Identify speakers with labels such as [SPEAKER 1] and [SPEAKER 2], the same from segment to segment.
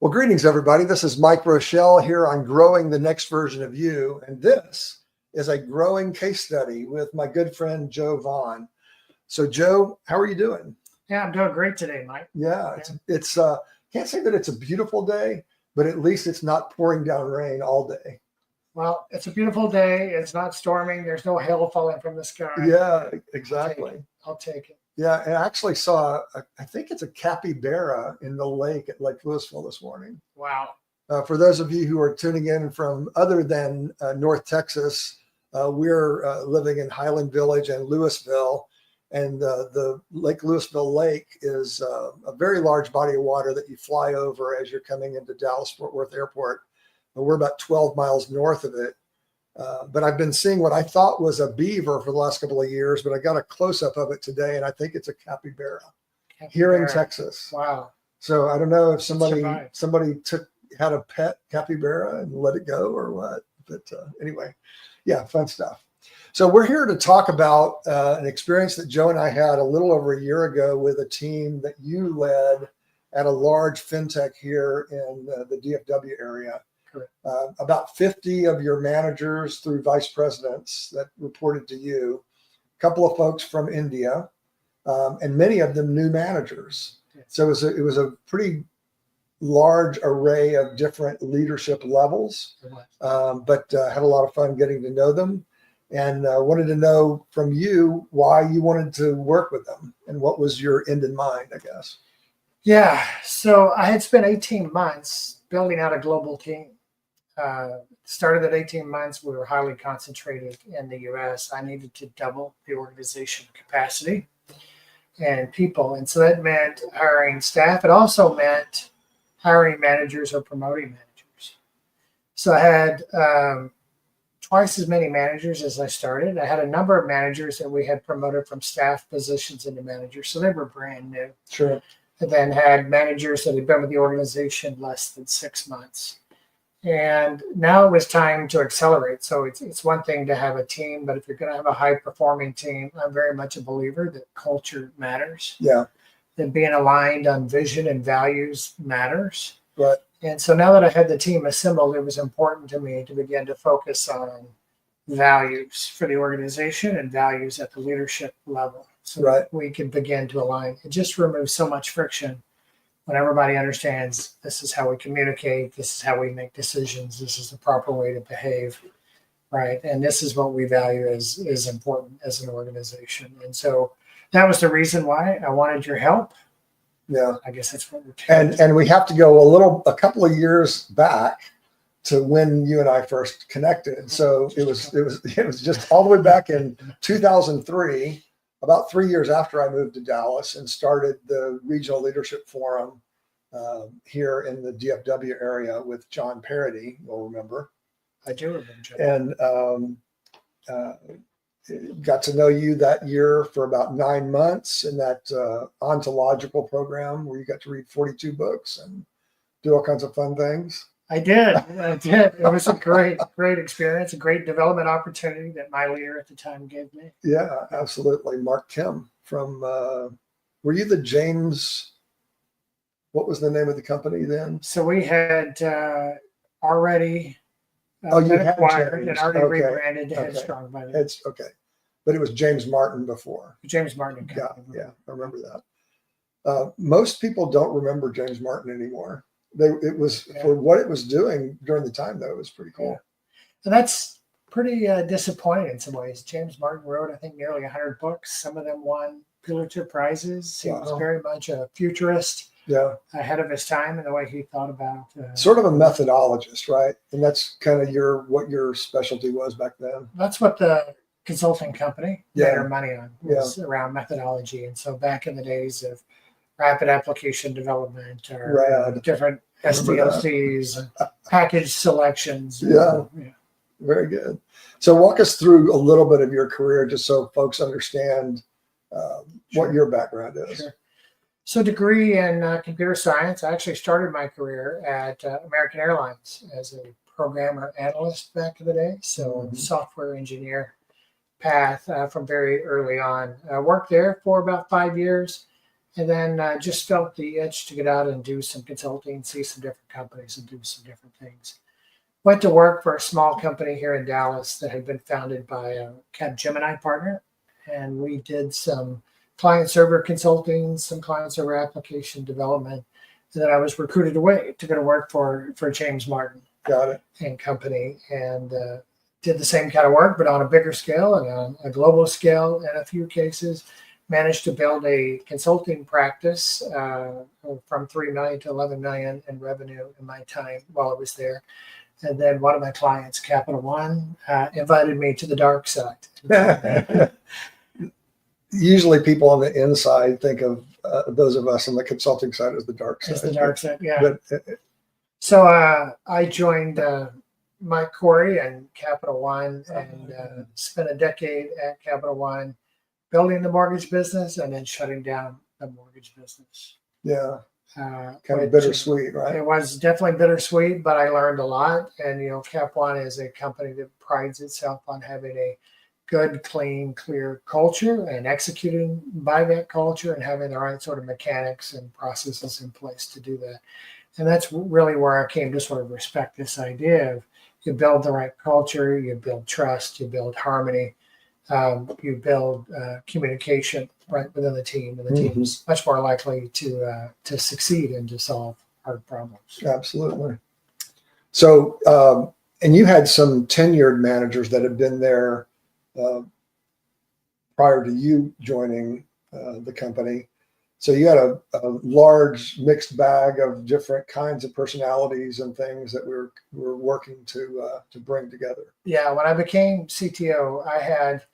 [SPEAKER 1] Well, greetings, everybody. This is Mike Rochelle here on Growing the Next Version of You. And this is a growing case study with my good friend, Joe Vaughan. So, Joe, how are you doing?
[SPEAKER 2] Yeah, I'm doing great today, Mike.
[SPEAKER 1] Yeah, it's can't say that it's a beautiful day, but at least it's not pouring down rain all day.
[SPEAKER 2] Well, it's a beautiful day. It's not storming. There's no hail falling from the sky.
[SPEAKER 1] Yeah, exactly.
[SPEAKER 2] I'll take it.
[SPEAKER 1] Yeah, and I actually saw, I think it's a capybara in the lake at Lake Louisville this morning.
[SPEAKER 2] Wow.
[SPEAKER 1] For those of you who are tuning in from other than North Texas, we're living in Highland Village and Louisville. And the Lake Louisville Lake is a very large body of water that you fly over as you're coming into Dallas-Fort Worth Airport. But we're about 12 miles north of it. But I've been seeing what I thought was a beaver for the last couple of years, but I got a close-up of it today, and I think it's a capybara here in Texas.
[SPEAKER 2] Wow.
[SPEAKER 1] So I don't know if somebody had a pet capybara and let it go or what. But anyway, yeah, fun stuff. So we're here to talk about an experience that Joe and I had a little over a year ago with a team that you led at a large fintech here in the DFW area. About 50 of your managers through vice presidents that reported to you, a couple of folks from India, and many of them new managers. So it was a pretty large array of different leadership levels, but had a lot of fun getting to know them, and wanted to know from you why you wanted to work with them and what was your end in mind, I guess.
[SPEAKER 2] Yeah, so I had spent 18 months building out a global team. Started at 18 months, we were highly concentrated in the US. I needed to double the organization capacity and people. And so that meant hiring staff. It also meant hiring managers or promoting managers. So I had twice as many managers as I started. I had a number of managers that we had promoted from staff positions into managers. So they were brand new.
[SPEAKER 1] Sure.
[SPEAKER 2] And then had managers that had been with the organization less than 6 months. And now it was time to accelerate. So it's one thing to have a team, but if you're going to have a high performing team, I'm very much a believer that culture matters.
[SPEAKER 1] Yeah.
[SPEAKER 2] That being aligned on vision and values matters.
[SPEAKER 1] Right.
[SPEAKER 2] And so now that I had the team assembled, it was important to me to begin to focus on values for the organization and values at the leadership level. So that we can begin to align. It just removes so much friction. When everybody understands this is how we communicate, this is how we make decisions, this is the proper way to behave, right? And this is what we value is important as an organization. And so that was the reason why I wanted your help.
[SPEAKER 1] Yeah,
[SPEAKER 2] I guess that's what we're doing.
[SPEAKER 1] And we have to go a couple of years back to when you and I first connected. So it was just all the way back in 2003. About 3 years after I moved to Dallas and started the Regional Leadership Forum here in the DFW area with John Parody, you'll remember.
[SPEAKER 2] I do remember John.
[SPEAKER 1] And got to know you that year for about 9 months in that ontological program where you got to read 42 books and do all kinds of fun things.
[SPEAKER 2] I did. It was a great experience, a great development opportunity that my leader at the time gave me.
[SPEAKER 1] Yeah, absolutely. Mark Kim from, were you the James, what was the name of the company then?
[SPEAKER 2] So we had already
[SPEAKER 1] been
[SPEAKER 2] acquired and already rebranded to Headstrong by then.
[SPEAKER 1] Okay. But it was James Martin before.
[SPEAKER 2] James Martin.
[SPEAKER 1] Yeah, I remember that. Most people don't remember James Martin anymore. It was for what it was doing during the time, though. It was pretty cool.
[SPEAKER 2] And that's pretty disappointing in some ways. James Martin wrote, I think, nearly 100 books. Some of them won Pulitzer Prizes. He was very much a futurist, ahead of his time in the way he thought about.
[SPEAKER 1] Sort of a methodologist, right? And that's kind of what your specialty was back then.
[SPEAKER 2] That's what the consulting company made our money on, was around methodology. And so back in the days of rapid application development or different SDLCs, package selections.
[SPEAKER 1] Yeah, very good. So walk us through a little bit of your career just so folks understand what your background is.
[SPEAKER 2] Sure. So degree in computer science. I actually started my career at American Airlines as a programmer analyst back in the day. So software engineer path from very early on. I worked there for about 5 years. And then just felt the itch to get out and do some consulting, see some different companies and do some different things. Went to work for a small company here in Dallas that had been founded by a Gemini partner. And we did some client server consulting, some client server application development. And then I was recruited away to go to work for James Martin.
[SPEAKER 1] Got it.
[SPEAKER 2] And company, and did the same kind of work, but on a bigger scale and on a global scale in a few cases. Managed to build a consulting practice from 3 million to 11 million in revenue in my time while I was there. And then one of my clients, Capital One, invited me to the dark side.
[SPEAKER 1] Usually people on the inside think of those of us on the consulting side as the dark side.
[SPEAKER 2] As the dark side, yeah.
[SPEAKER 1] But,
[SPEAKER 2] so I joined Mike Corey and Capital One and spent a decade at Capital One building the mortgage business and then shutting down the mortgage business.
[SPEAKER 1] Yeah. Kind of bittersweet, right?
[SPEAKER 2] It was definitely bittersweet, but I learned a lot. And, Cap One is a company that prides itself on having a good, clean, clear culture and executing by that culture and having the right sort of mechanics and processes in place to do that. And that's really where I came to sort of respect this idea of you build the right culture, you build trust, you build harmony, you build communication right within the team, and the team is much more likely to succeed and to solve hard problems.
[SPEAKER 1] Absolutely. So, and you had some tenured managers that had been there prior to you joining the company. So you had a large mixed bag of different kinds of personalities and things that we were working to bring together.
[SPEAKER 2] Yeah, when I became CTO, I had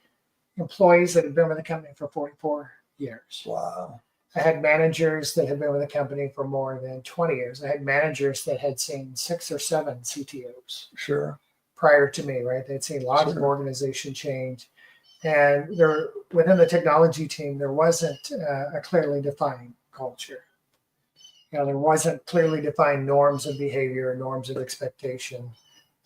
[SPEAKER 2] employees that had been with the company for 44 years.
[SPEAKER 1] Wow.
[SPEAKER 2] I had managers that had been with the company for more than 20 years. I had managers that had seen 6 or 7 CTOs.
[SPEAKER 1] Sure.
[SPEAKER 2] Prior to me, right? They'd seen lots of organization change. And there, within the technology team, there wasn't a clearly defined culture. There wasn't clearly defined norms of behavior, norms of expectation.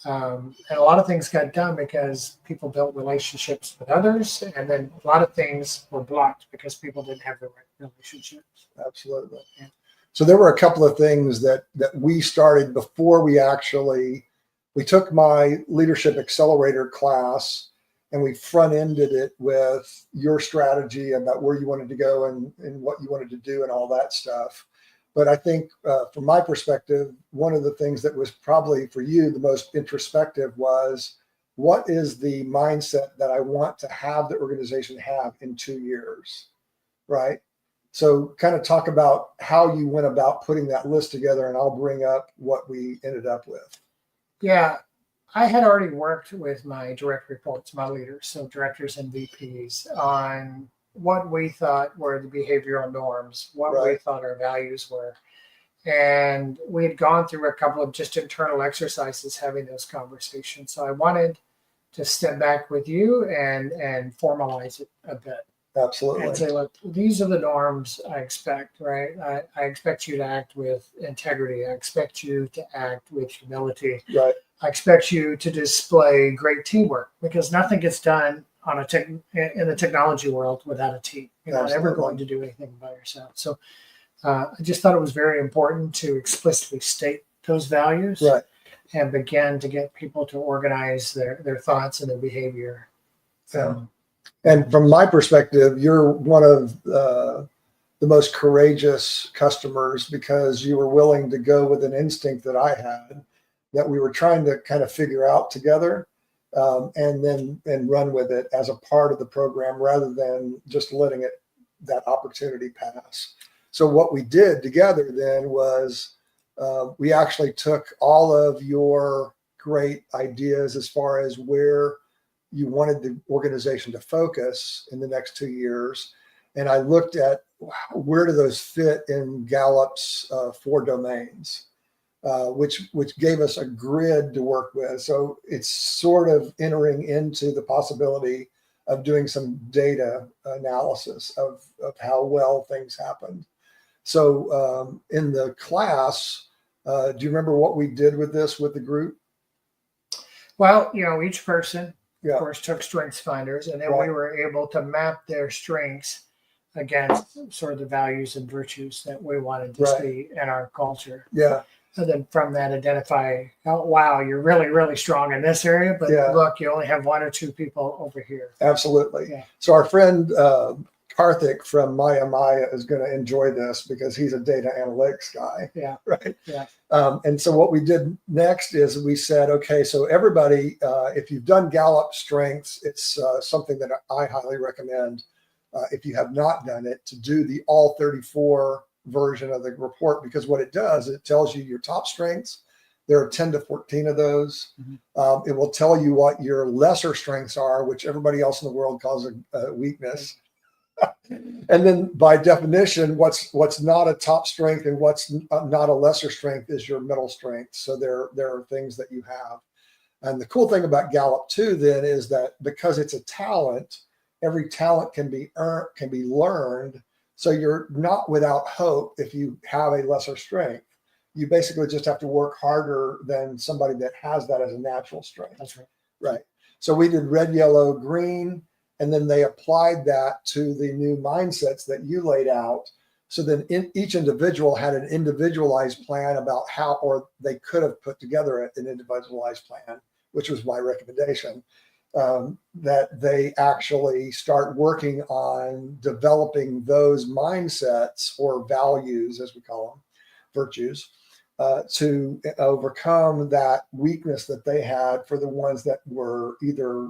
[SPEAKER 2] And a lot of things got done because people built relationships with others. And then a lot of things were blocked because people didn't have the right relationships.
[SPEAKER 1] Absolutely. Yeah. So there were a couple of things that we started before we took my Leadership Accelerator class and we front-ended it with your strategy about where you wanted to go and what you wanted to do and all that stuff. But I think from my perspective, one of the things that was probably for you the most introspective was, what is the mindset that I want to have the organization have in 2 years, right? So kind of talk about how you went about putting that list together, and I'll bring up what we ended up with.
[SPEAKER 2] Yeah, I had already worked with my direct reports, my leaders, so directors and VPs, on what we thought were the behavioral norms, what we thought our values were. And we had gone through a couple of just internal exercises having those conversations. So I wanted to step back with you and formalize it a bit.
[SPEAKER 1] Absolutely.
[SPEAKER 2] And say, look, these are the norms I expect, right? I expect you to act with integrity. I expect you to act with humility.
[SPEAKER 1] Right.
[SPEAKER 2] I expect you to display great teamwork, because nothing gets done in the technology world without a team. You're not ever going to do anything by yourself. So I just thought it was very important to explicitly state those values and begin to get people to organize their thoughts and their behavior.
[SPEAKER 1] And from my perspective, you're one of the most courageous customers, because you were willing to go with an instinct that I had, that we were trying to kind of figure out together, and run with it as a part of the program rather than just letting that opportunity pass. So what we did together then was we actually took all of your great ideas as far as where you wanted the organization to focus in the next 2 years. And I looked at where do those fit in Gallup's 4 domains, which gave us a grid to work with. So it's sort of entering into the possibility of doing some data analysis of how well things happened. So in the class, do you remember what we did with this with the group?
[SPEAKER 2] Well, each person, of course, took strengths finders, and then we were able to map their strengths against sort of the values and virtues that we wanted to see in our culture.
[SPEAKER 1] Yeah.
[SPEAKER 2] And then from that, identify, oh, wow, you're really, really strong in this area, but look, you only have 1 or 2 people over here.
[SPEAKER 1] Absolutely.
[SPEAKER 2] Yeah.
[SPEAKER 1] So our friend Karthik from Maya Maya is going to enjoy this because he's a data analytics guy.
[SPEAKER 2] Yeah.
[SPEAKER 1] Right.
[SPEAKER 2] Yeah.
[SPEAKER 1] And so what we did next is we said, okay, so everybody, if you've done Gallup strengths, it's something that I highly recommend. If you have not done it, to do the all 34 version of the report, because what it does, it tells you your top strengths. There are 10 to 14 of those. Mm-hmm. It will tell you what your lesser strengths are, which everybody else in the world calls a weakness. And then by definition, what's not a top strength and what's not a lesser strength is your middle strength. So there are things that you have. And the cool thing about Gallup too, then, is that because it's a talent, every talent can be earned, can be learned. So you're not without hope if you have a lesser strength. You basically just have to work harder than somebody that has that as a natural strength.
[SPEAKER 2] That's right.
[SPEAKER 1] Right. So we did red, yellow, green, and then they applied that to the new mindsets that you laid out. So then each individual had an individualized plan about how, or they could have put together an individualized plan, which was my recommendation. That they actually start working on developing those mindsets, or values, as we call them, virtues, to overcome that weakness that they had for the ones that were either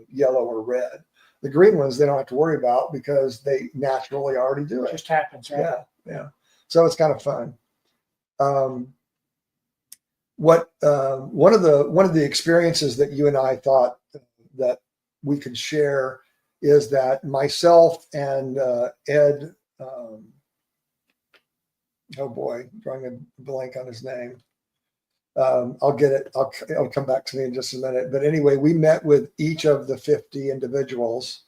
[SPEAKER 1] yellow or red. The green ones, they don't have to worry about because they naturally already do it.
[SPEAKER 2] It just happens, right?
[SPEAKER 1] Yeah, yeah. So it's kind of fun. One of the experiences that you and I thought that we could share is that myself and Ed, oh boy, drawing a blank on his name. I'll get it. It'll come back to me in just a minute. But anyway, we met with each of the 50 individuals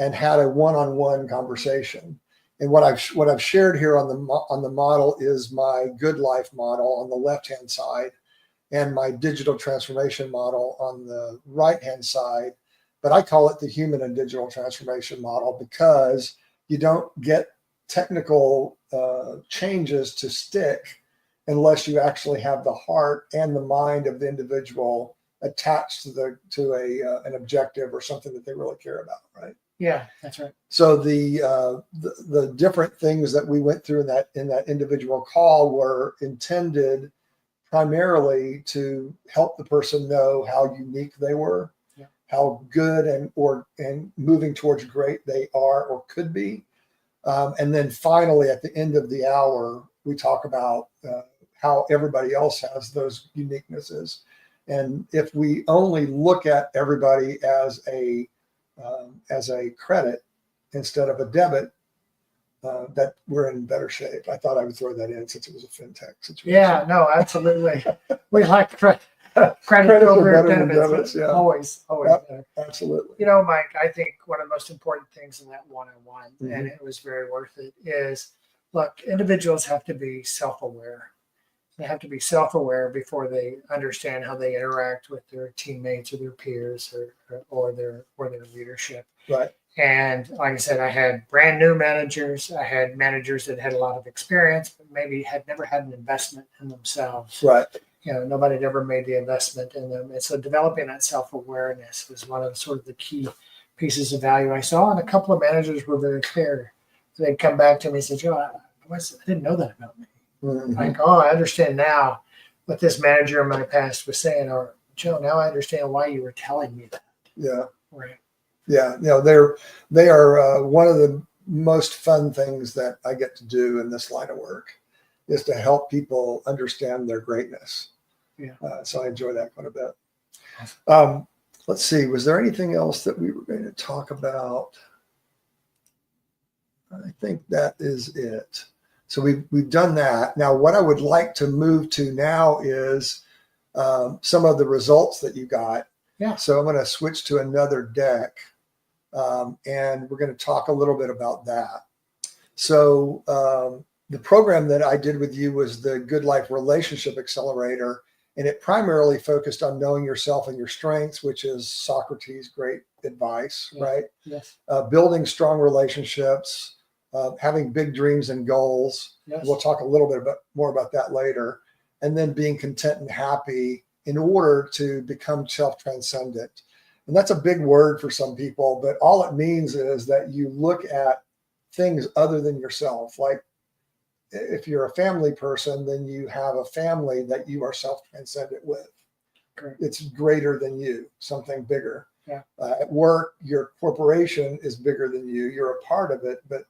[SPEAKER 1] and had a one-on-one conversation. And what I've shared here on the model is my good life model on the left-hand side, and my digital transformation model on the right-hand side. But I call it the human and digital transformation model because you don't get technical changes to stick unless you actually have the heart and the mind of the individual attached to an objective or something that they really care about, right?
[SPEAKER 2] Yeah, that's right.
[SPEAKER 1] So the different things that we went through in that individual call were intended primarily to help the person know how unique they were, how good and moving towards great they are or could be. And then finally, at the end of the hour, we talk about how everybody else has those uniquenesses. And if we only look at everybody as a credit instead of a debit, that we're in better shape. I thought I would throw that in since it was a fintech situation.
[SPEAKER 2] Yeah, no, absolutely. We like credit over debits.
[SPEAKER 1] Yeah.
[SPEAKER 2] Always
[SPEAKER 1] Yep,
[SPEAKER 2] better.
[SPEAKER 1] absolutely.
[SPEAKER 2] You know, Mike, I think one of the most important things in that one-on-one, and it was very worth it, is, look, individuals have to be self-aware. They have to be self-aware before they understand how they interact with their teammates or their peers or their leadership.
[SPEAKER 1] Right.
[SPEAKER 2] And like I said, I had brand new managers. I had managers that had a lot of experience, but maybe had never had an investment in themselves.
[SPEAKER 1] Right.
[SPEAKER 2] You know, nobody had ever made the investment in them. And so developing that self-awareness was one of the key pieces of value I saw. And a couple of managers were very clear. They'd come back to me and say, Joe, I didn't know that about me. Mm-hmm. Like, oh, I understand now what this manager in my past was saying. Or, Joe, now I understand why you were telling me that.
[SPEAKER 1] Yeah.
[SPEAKER 2] Right.
[SPEAKER 1] Yeah. You know, they are one of the most fun things that I get to do in this line of work is to help people understand their greatness. Yeah. So I enjoy that quite a bit. Let's see. Was there anything else that we were going to talk about? I think that is it. So we've done that. Now, what I would like to move to now is some of the results that you got.
[SPEAKER 2] Yeah.
[SPEAKER 1] So I'm going to switch to another deck, and we're going to talk a little bit about that. So the program that I did with you was the Good Life Relationship Accelerator, and it primarily focused on knowing yourself and your strengths, which is Socrates' great advice, right?
[SPEAKER 2] Yes.
[SPEAKER 1] Building strong relationships, having big dreams and goals.
[SPEAKER 2] Yes.
[SPEAKER 1] We'll talk a little bit more about that later. And then being content and happy in order to become self-transcendent. And that's a big word for some people, but all it means is that you look at things other than yourself. Like if you're a family person, then you have a family that you are self-transcendent with.
[SPEAKER 2] Correct.
[SPEAKER 1] It's greater than you, something bigger.
[SPEAKER 2] Yeah.
[SPEAKER 1] At work, your corporation is bigger than you. You're a part of it, but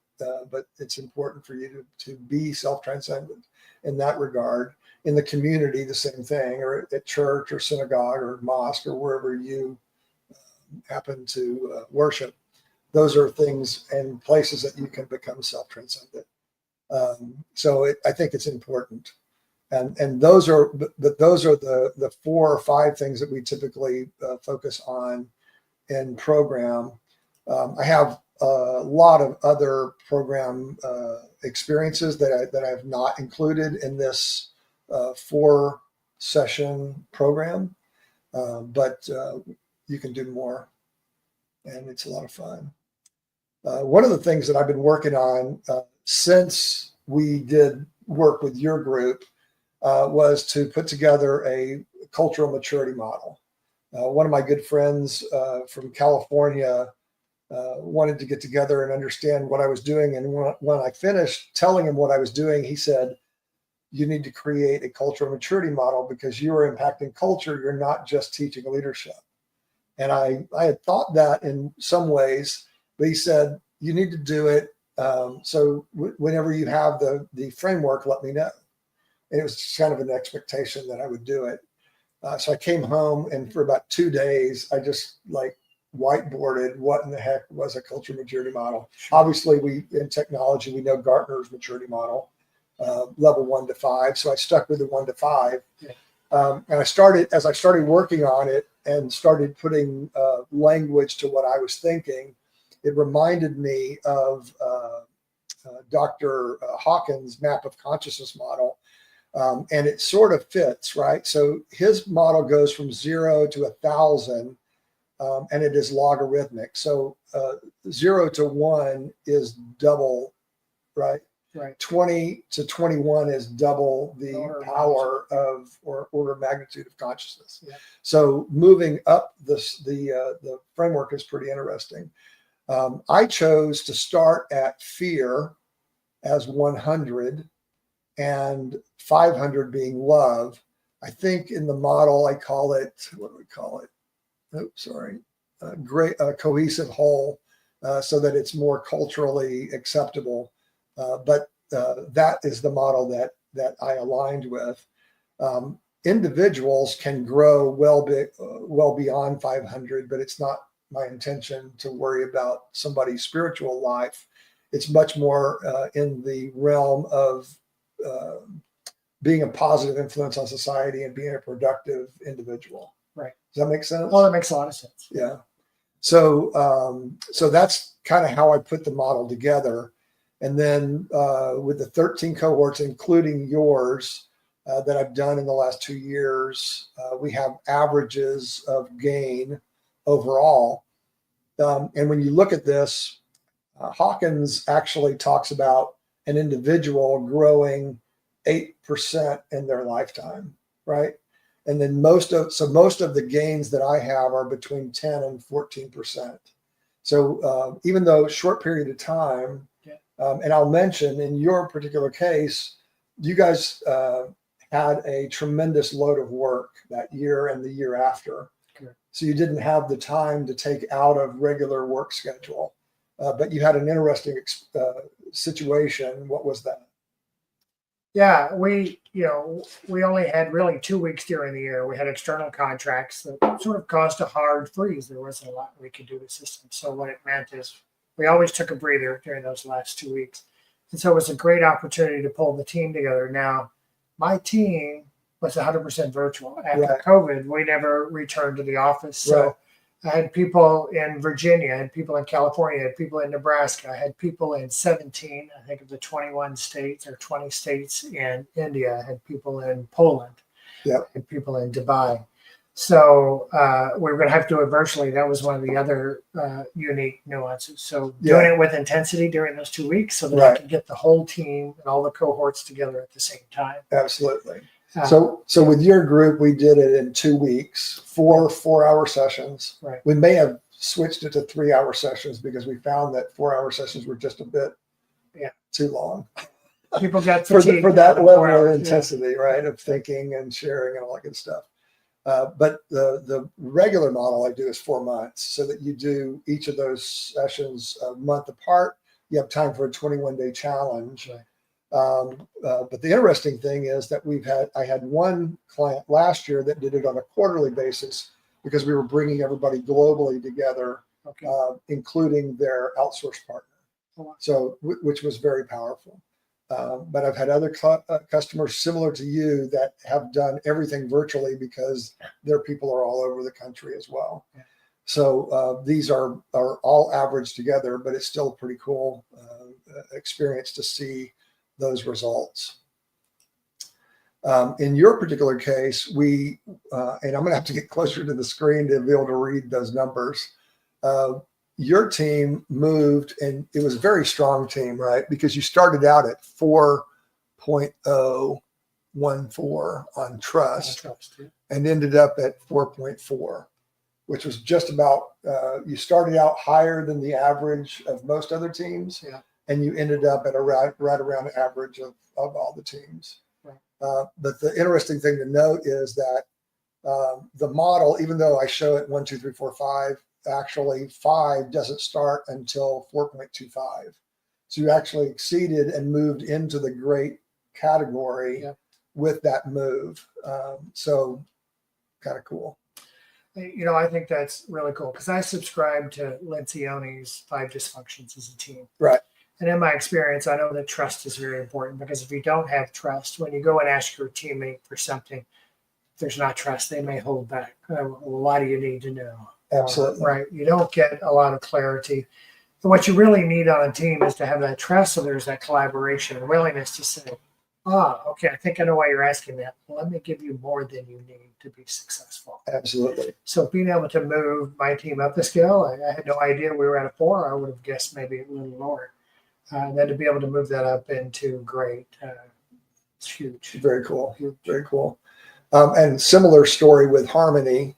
[SPEAKER 1] it's important for you to be self-transcendent in that regard. In the community, the same thing, or at church or synagogue or mosque or wherever you happen to worship. Those are things and places that you can become self-transcendent. I think it's important. And those are the 4 or 5 things that we typically focus on in program. I have a lot of other program experiences that I have not included in this 4-session program, but you can do more, and it's a lot of fun. One of the things that I've been working on since we did work with your group was to put together a cultural maturity model. One of my good friends from California wanted to get together and understand what I was doing. And when I finished telling him what I was doing, he said, you need to create a cultural maturity model because you are impacting culture. You're not just teaching leadership. And I had thought that in some ways, but he said, you need to do it. So whenever you have the framework, let me know. And it was kind of an expectation that I would do it. So I came home, and for about 2 days, I just whiteboarded what in the heck was a cultural maturity model. Sure. Obviously, in technology, we know Gartner's maturity model, level 1 to 5. So I stuck with the 1 to 5. Yeah. And as I started working on it and started putting language to what I was thinking, it reminded me of Dr. Hawkins' map of consciousness model. And it sort of fits, right? So his model goes from 0 to 1,000, and it is logarithmic. So 0 to 1 is double, right?
[SPEAKER 2] Right.
[SPEAKER 1] 20 to 21 is double the power of or order of magnitude of consciousness. Yeah. So moving up the framework is pretty interesting. I chose to start at fear as 100 and 500 being love. I think in the model I call it, what do we call it? Oops, sorry. Great cohesive whole, so that it's more culturally acceptable. But that is the model that I aligned with. Individuals can grow well beyond 500, but it's not my intention to worry about somebody's spiritual life. It's much more in the realm of being a positive influence on society and being a productive individual.
[SPEAKER 2] Right.
[SPEAKER 1] Does that make sense?
[SPEAKER 2] Well, that makes a lot of sense.
[SPEAKER 1] Yeah. So that's kind of how I put the model together. And then with the 13 cohorts, including yours, that I've done in the last 2 years, we have averages of gain overall. And when you look at this, Hawkins actually talks about an individual growing 8% in their lifetime, right? And then most of the gains that I have are between 10 and 14%. So even though short period of time, and I'll mention in your particular case, you guys had a tremendous load of work that year and the year after. Okay. So you didn't have the time to take out of regular work schedule, but you had an interesting situation. What was that?
[SPEAKER 2] Yeah, we only had really 2 weeks during the year. We had external contracts that sort of caused a hard freeze. There wasn't a lot we could do with systems. So what it meant is we always took a breather during those last 2 weeks. And so it was a great opportunity to pull the team together. Now, my team was 100% virtual. After COVID, we never returned to the office. So I had people in Virginia, I had people in California, I had people in Nebraska, I had people in 17, I think of the 21 states or 20 states in India, I had people in Poland, I had people in Dubai. So we were going to have to do it virtually. That was one of the other unique nuances. So doing it with intensity during those 2 weeks so that I could get the whole team and all the cohorts together at the same time.
[SPEAKER 1] Absolutely. So with your group, we did it in 2 weeks, 4-hour sessions.
[SPEAKER 2] Right.
[SPEAKER 1] We may have switched it to 3-hour sessions because we found that 4-hour sessions were just a bit too long.
[SPEAKER 2] People got
[SPEAKER 1] for that level of intensity, right, of thinking and sharing and all that good stuff. But the regular model I do is 4 months, so that you do each of those sessions a month apart. You have time for a 21-day challenge.
[SPEAKER 2] Right.
[SPEAKER 1] But the interesting thing is that I had one client last year that did it on a quarterly basis because we were bringing everybody globally together, including their outsourced partner. So, which was very powerful. But I've had other customers similar to you that have done everything virtually because their people are all over the country as well. Yeah. So these are all averaged together, but it's still a pretty cool experience to see those results. In your particular case, and I'm going to have to get closer to the screen to be able to read those numbers. Your team moved, and it was a very strong team, right? Because you started out at 4.014 on trust and ended up at 4.4, which was just about, you started out higher than the average of most other teams, and you ended up at right around the average of all the teams. Right. But the interesting thing to note is that the model, even though I show it 1, 2, 3, 4, 5, actually 5 doesn't start until 4.25. So you actually exceeded and moved into the great category with that move. So kind of cool.
[SPEAKER 2] I think that's really cool because I subscribe to Lencioni's 5 dysfunctions as a team.
[SPEAKER 1] Right.
[SPEAKER 2] And in my experience, I know that trust is very important because if you don't have trust, when you go and ask your teammate for something, if there's not trust, they may hold back. Why do you need to know?
[SPEAKER 1] Absolutely.
[SPEAKER 2] Right. You don't get a lot of clarity. And what you really need on a team is to have that trust. So there's that collaboration and willingness to say, okay, I think I know why you're asking that. Let me give you more than you need to be successful.
[SPEAKER 1] Absolutely.
[SPEAKER 2] So being able to move my team up the scale, I had no idea we were at a 4. I would have guessed maybe a little lower. Then to be able to move that up into great, it's huge.
[SPEAKER 1] Very cool. Very cool. And similar story with Harmony.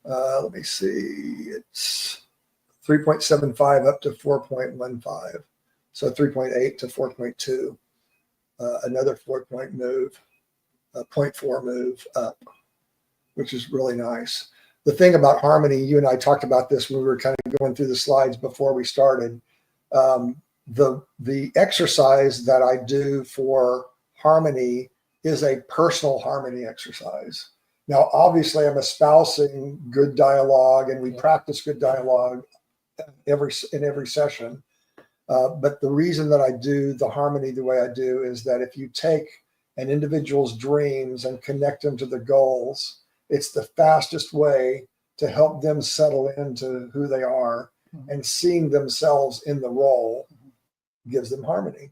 [SPEAKER 1] Let me see. It's 3.75 up to 4.15. So 3.8 to 4.2. Another 4-point move, 0.4 move up, which is really nice. The thing about Harmony, you and I talked about this when we were kind of going through the slides before we started. The exercise that I do for Harmony is a personal harmony exercise. Now, obviously, I'm espousing good dialogue, and we practice good dialogue in every session. But the reason that I do the harmony the way I do is that if you take an individual's dreams and connect them to the goals, it's the fastest way to help them settle into who they are, and seeing themselves in the role gives them harmony.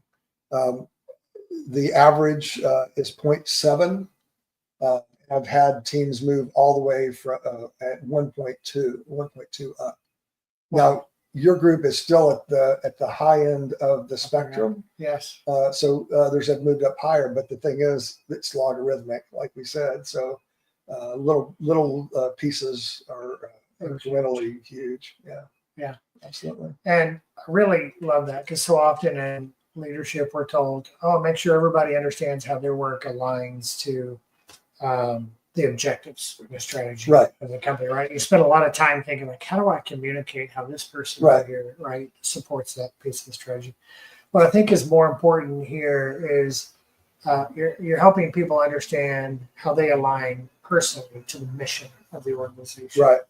[SPEAKER 1] The average is 0.7. I've had teams move all the way from at 1.2 up. Now, your group is still at the high end of the spectrum.
[SPEAKER 2] Yes.
[SPEAKER 1] So there's have moved up higher, but the thing is, it's logarithmic, like we said. So little pieces are incrementally huge. Yeah, absolutely.
[SPEAKER 2] And I really love that because so often in leadership, we're told, make sure everybody understands how their work aligns to the objectives of the strategy of the company, right? You spend a lot of time thinking, like, how do I communicate how this person here, supports that piece of the strategy? What I think is more important here is you're helping people understand how they align personally to the mission of the organization.
[SPEAKER 1] Right.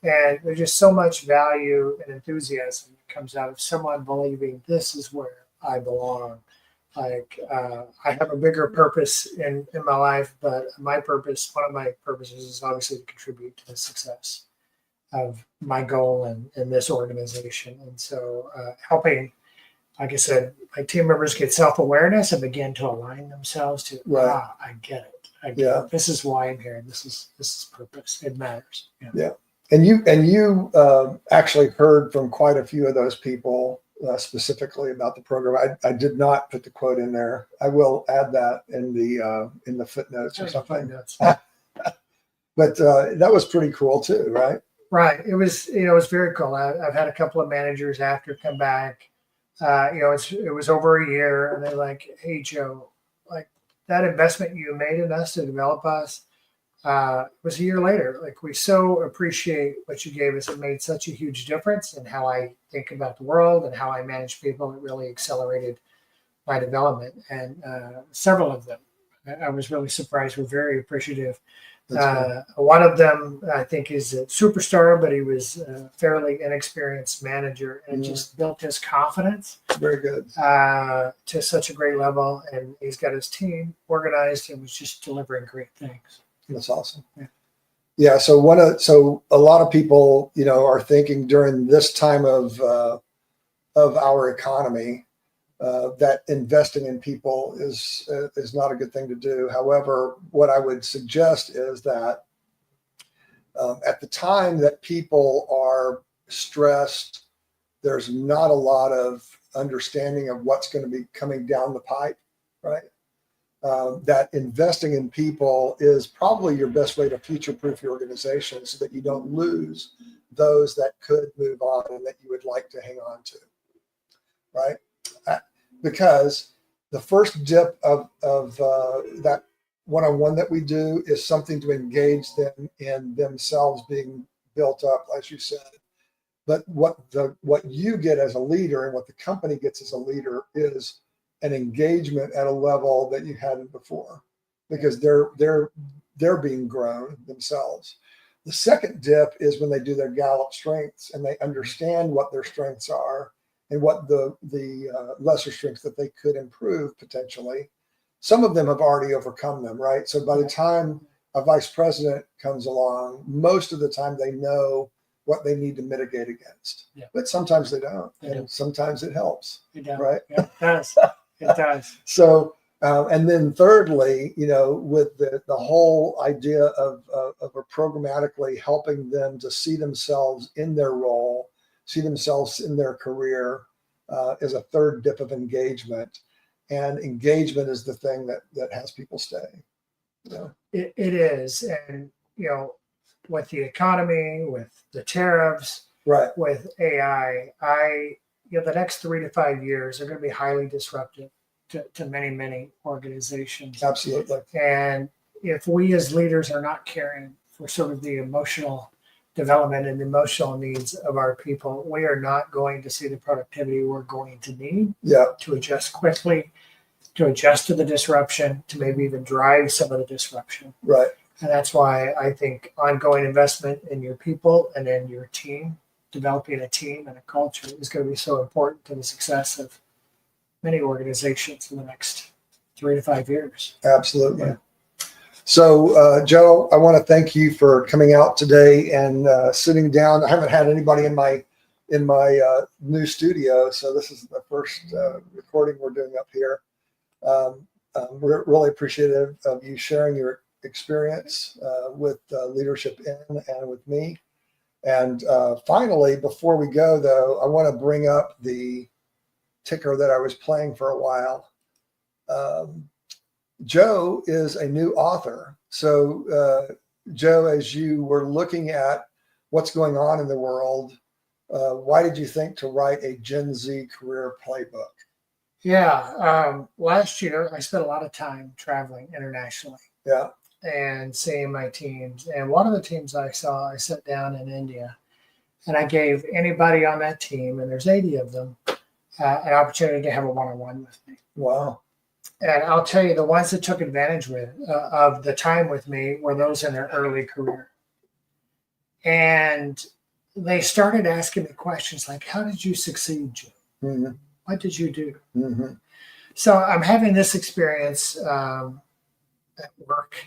[SPEAKER 2] And there's just so much value and enthusiasm that comes out of someone believing this is where I belong. Like I have a bigger purpose in my life, but one of my purposes is obviously to contribute to the success of my goal in this organization. And so helping, like I said, my team members get self-awareness and begin to align themselves to, I get it.
[SPEAKER 1] Yeah.
[SPEAKER 2] This is why I'm here. This is purpose. It matters. Yeah.
[SPEAKER 1] Yeah. And you actually heard from quite a few of those people specifically about the program. I did not put the quote in there. I will add that in the footnotes or something.
[SPEAKER 2] Footnotes.
[SPEAKER 1] But that was pretty cool too, right?
[SPEAKER 2] Right. It was very cool. I've had a couple of managers after come back. It was over a year, and they're like, "Hey, Joe, like that investment you made in us to develop us was a year later. Like we so appreciate what you gave us. It made such a huge difference in how I think about the world and how I manage people. It really accelerated my development." And several of them, I was really surprised, were very appreciative. One of them, I think, is a superstar, but he was a fairly inexperienced manager, and just built his confidence.
[SPEAKER 1] Very good.
[SPEAKER 2] To such a great level, and he's got his team organized and was just delivering great things.
[SPEAKER 1] That's awesome. Yeah. So a lot of people, are thinking during this time of our economy that investing in people is not a good thing to do. However, what I would suggest is that at the time that people are stressed, there's not a lot of understanding of what's going to be coming down the pipe, right? That investing in people is probably your best way to future-proof your organization so that you don't lose those that could move on and that you would like to hang on to, right? Because the first dip of that one-on-one that we do is something to engage them in themselves being built up, as you said. But what you get as a leader and what the company gets as a leader is an engagement at a level that you hadn't before, because they're being grown themselves. The second dip is when they do their Gallup strengths and they understand what their strengths are and what the lesser strengths that they could improve potentially. Some of them have already overcome them, right? So by the time a vice president comes along, most of the time they know what they need to mitigate against. Yeah. But sometimes they don't, and sometimes it helps, right?
[SPEAKER 2] Yeah, it does. It does.
[SPEAKER 1] So, and then thirdly, with the whole idea of a programmatically helping them to see themselves in their role, see themselves in their career, is a third dip of engagement. And engagement is the thing that has people stay.
[SPEAKER 2] It is. And, with the economy, with the tariffs,
[SPEAKER 1] right,
[SPEAKER 2] with AI, the next 3 to 5 years are going to be highly disruptive to many, many organizations.
[SPEAKER 1] Absolutely.
[SPEAKER 2] And if we as leaders are not caring for sort of the emotional development and the emotional needs of our people, we are not going to see the productivity we're going to need to adjust quickly, to adjust to the disruption, to maybe even drive some of the disruption.
[SPEAKER 1] Right.
[SPEAKER 2] And that's why I think ongoing investment in your people and in your team, developing a team and a culture, is going to be so important to the success of many organizations in the next 3 to 5 years.
[SPEAKER 1] Absolutely. Yeah. So, Joe, I want to thank you for coming out today and sitting down. I haven't had anybody in my new studio, so this is the first recording we're doing up here. We're really appreciative of you sharing your experience with LeadershipN and with me. And finally, before we go, though, I want to bring up the ticker that I was playing for a while. Joe is a new author. So, Joe, as you were looking at what's going on in the world, why did you think to write a Gen Z career playbook?
[SPEAKER 2] Yeah. Last year, I spent a lot of time traveling internationally.
[SPEAKER 1] Yeah.
[SPEAKER 2] And seeing my teams. And one of the teams I saw, I sat down in India, and I gave anybody on that team, and there's 80 of them, an opportunity to have a one-on-one with me.
[SPEAKER 1] Wow.
[SPEAKER 2] And I'll tell you, the ones that took advantage of the time with me were those in their early career. And they started asking me questions like, how did you succeed, Joe?
[SPEAKER 1] Mm-hmm.
[SPEAKER 2] What did you do?
[SPEAKER 1] Mm-hmm.
[SPEAKER 2] So I'm having this experience at work.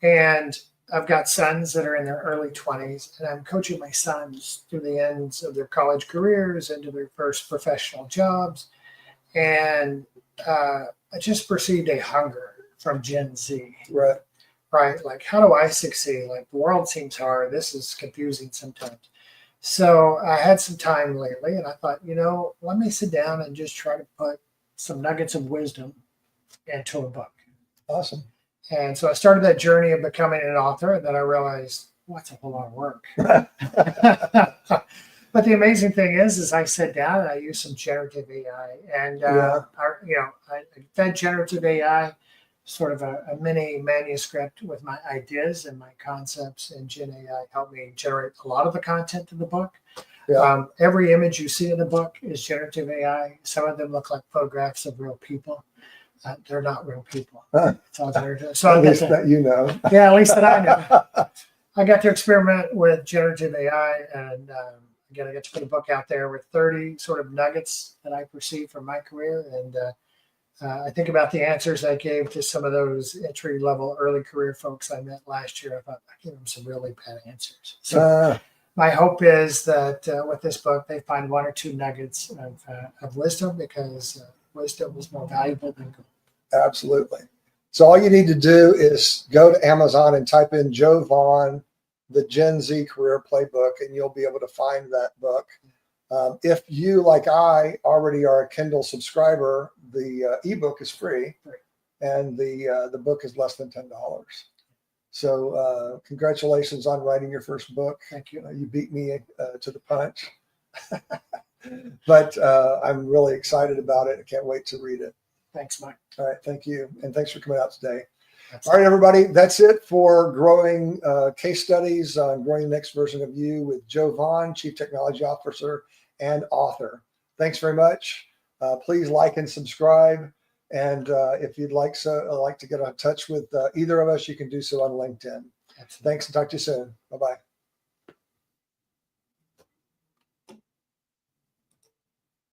[SPEAKER 2] And I've got sons that are in their early 20s, and I'm coaching my sons through the ends of their college careers, into their first professional jobs. And I just perceived a hunger from Gen Z.
[SPEAKER 1] Right.
[SPEAKER 2] right? Like, how do I succeed? Like, the world seems hard. This is confusing sometimes. So I had some time lately, and I thought, let me sit down and just try to put some nuggets of wisdom into a book.
[SPEAKER 1] Awesome.
[SPEAKER 2] And so I started that journey of becoming an author, and then I realized, that's a whole lot of work. But the amazing thing is I sit down and I use some generative AI, and I fed generative AI sort of a mini manuscript with my ideas and my concepts, and Gen AI helped me generate a lot of the content in the book.
[SPEAKER 1] Yeah.
[SPEAKER 2] Every image you see in the book is generative AI. Some of them look like photographs of real people. They're not real people. It's all generative. So
[SPEAKER 1] at least that you know.
[SPEAKER 2] Yeah, at least that I know. I got to experiment with generative AI, and again, I got to put a book out there with 30 sort of nuggets that I perceive from my career. And I think about the answers I gave to some of those entry-level early career folks I met last year. I thought I gave them some really bad answers. So my hope is that with this book, they find one or two nuggets of wisdom, because wisdom is more valuable than gold.
[SPEAKER 1] Absolutely. So all you need to do is go to Amazon and type in Joe Vaughan, the Gen Z Career Playbook, and you'll be able to find that book. If you, like I, already are a Kindle subscriber, the ebook is free, and the book is less than $10. So congratulations on writing your first book.
[SPEAKER 2] Thank you.
[SPEAKER 1] You beat me to the punch. But I'm really excited about it. I can't wait to read it.
[SPEAKER 2] Thanks, Mike.
[SPEAKER 1] All right. Thank you. And thanks for coming out today. All right, everybody. That's it for growing case studies on growing the next version of you with Joe Vaughan, Chief Technology Officer and author. Thanks very much. Please like and subscribe. And if you'd like to get in touch with either of us, you can do so on LinkedIn. Absolutely. Thanks, and talk to you soon. Bye-bye.